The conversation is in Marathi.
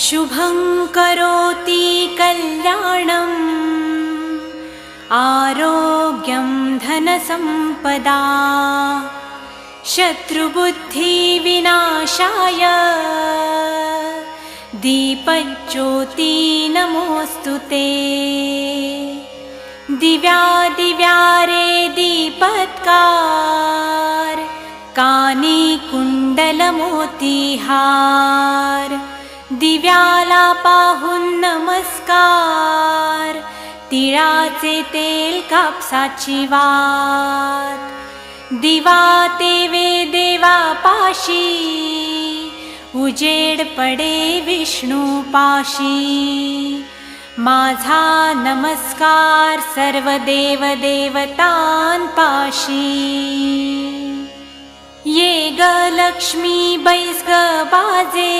शुभं करोति कल्याणम् आरोग्यं धनसम्पदा शत्रुबुद्धिविनाशाय दीपज्योति नमोऽस्तुते। दिव्यादिव्यारे दीपत्कार कानी कुंडलमोतीहार दिव्याला पाहून नमस्कार तिळाचे तेल कापसाची वात दिवा तेवे देवा पाशी उजेड पडे विष्णू पाशी माझा नमस्कार सर्व देव देवतांपाशी। ये ग लक्ष्मी बैस ग बाजे